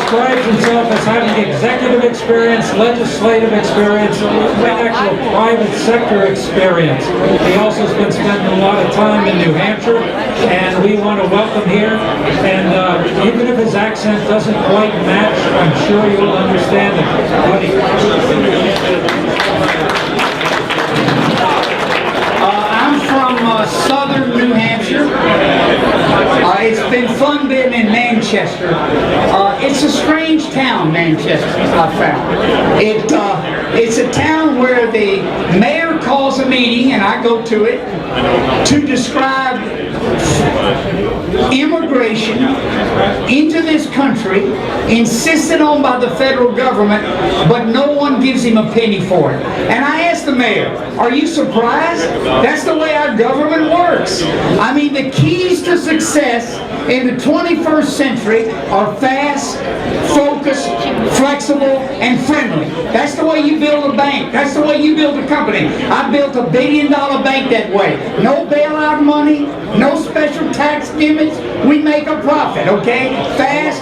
describes himself as having executive experience, legislative experience, and actual private sector experience. He also has been spending a lot of time in New Hampshire, and we want to welcome here. And even if his accent doesn't quite match, I'm sure you'll understand it. I'm from southern New Hampshire. It's been fun being in Manchester. It's a strange town, Manchester, I found. It's a town where the mayor calls a meeting, and I go to it, to describe immigration into this country, insisted on by the federal government, but no one gives him a penny for it. And I asked the mayor, are you surprised? That's the way our government works. I mean, the keys to success in the 21st century are fast, focused, flexible, and friendly. That's the way you build a bank. That's the way you build a company. I built $1 billion bank that way. No bailout money, no special tax gimmicks. We make a profit, okay? Fast,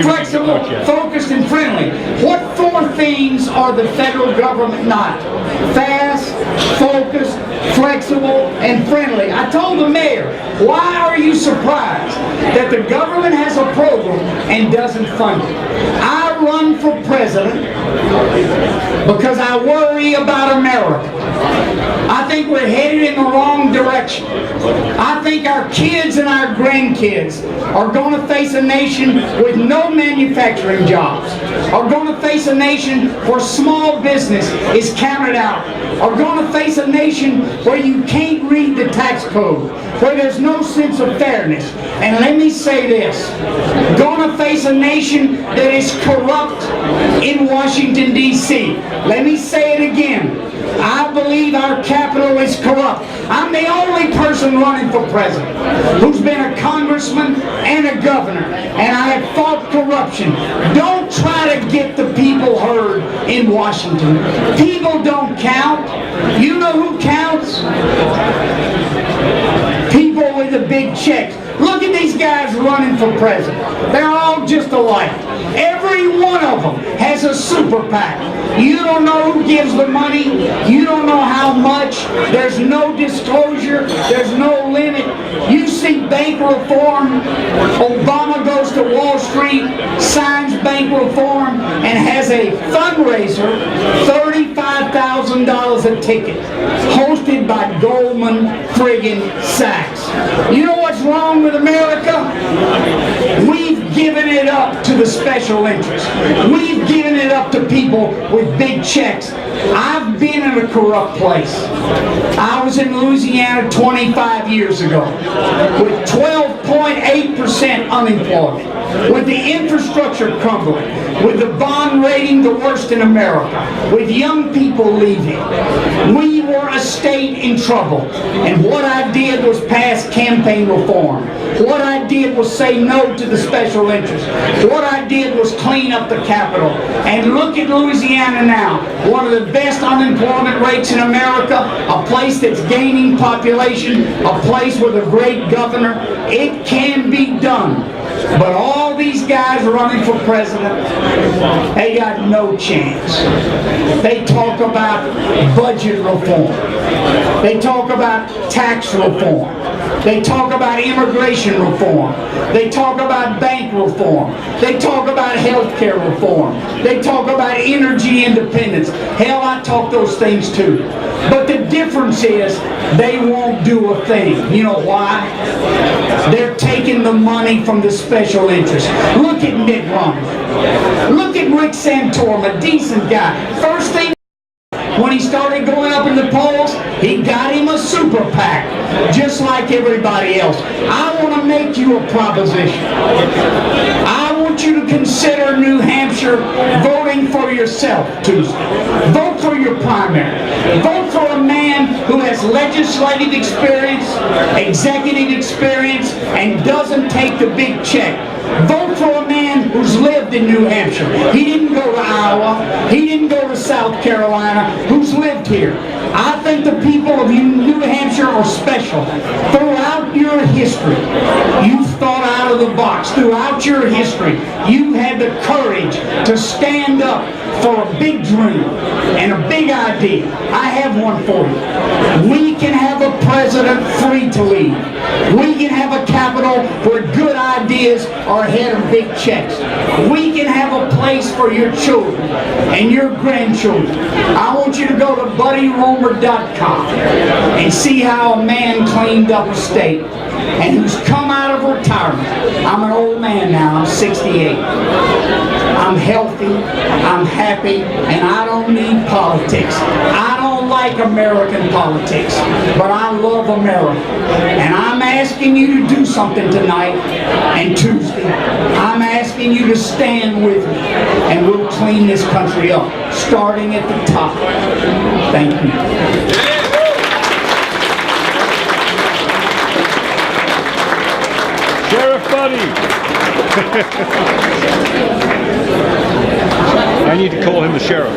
flexible, focused, and friendly. What four things are the federal government not? Fast, focused, flexible, and friendly. I told the mayor, why are you surprised that the government has a program and doesn't fund it? I run for president because I worry about America. I think we're headed in the wrong direction. I think our kids and our grandkids are going to face a nation with no manufacturing jobs, are going to face a nation where small business is counted out, are going to face a nation where you can't read the tax code, where there's no sense of fairness. And let me say this, going to face a nation that is corrupt in Washington, D.C. Let me say it again. I believe our capital is corrupt. I'm the only person running for president who's been a congressman and a governor, and I have fought corruption. Don't try to get the people heard in Washington. People don't count. You know who counts? People with the big checks. Look at these guys running for president. They're all just alike. Every one of them has a super PAC. You don't know who gives the money. You don't know how much. There's no disclosure. There's no limit. You see bank reform. Obama goes to Wall Street, signs bank reform, and has a fundraiser, $35,000 a ticket, hosted by Goldman friggin' Sachs. You know what's wrong with America? We've given it up to the special interests. We've given it up to people with big checks. I've been in a corrupt place. I was in Louisiana 25 years ago with 12.8% unemployment, with the infrastructure crumbling, with the bond rating the worst in America, with young people leaving. We were a state in trouble, and what I did was pass campaign reform. What I did was say no to the special interests. What I did was clean up the Capitol. And look at Louisiana now, one of the best unemployment rates in America, a place that's gaining population, a place with a great governor. It can be done. But all these guys running for president, they got no chance. They talk about budget reform. They talk about tax reform. They talk about immigration reform. They talk about bank reform. They talk about health care reform. They talk about energy independence. Hell, I talk those things too. But the difference is they won't do a thing. You know why? They're taking the money from the special interests. Look at Mitt Romney. Look at Rick Santorum, a decent guy. First thing, when he started going up in the polls, he got him a super PAC, just like everybody else. I want to make you a proposition. I want you to consider New Hampshire voting for yourself Tuesday. Vote for your primary. Vote for a man who has legislative experience, executive experience, and doesn't take the big check. Vote for a man who's lived in New Hampshire. He didn't go to Iowa. He didn't go to South Carolina. Who's lived here. I think the people of New Hampshire are special. Throughout your history, you've thought out of the box. Throughout your history, you've had the courage to stand up for a big dream and a big idea. I have one for you. We can have a president free to lead. We can have a capital where good ideas are ahead of big checks. We can have a place for your children and your grandchildren. I want you to go to BuddyRoemer.com and see how a man cleaned up a state and who's come out of retirement. I'm an old man now, I'm 68. I'm healthy, I'm happy, and I don't need politics. I don't like American politics, but I love America. And I'm asking you to do something tonight and Tuesday. I'm asking you to stand with me, and we'll clean this country up, starting at the top. Thank you. Sheriff Buddy! I need to call him the sheriff.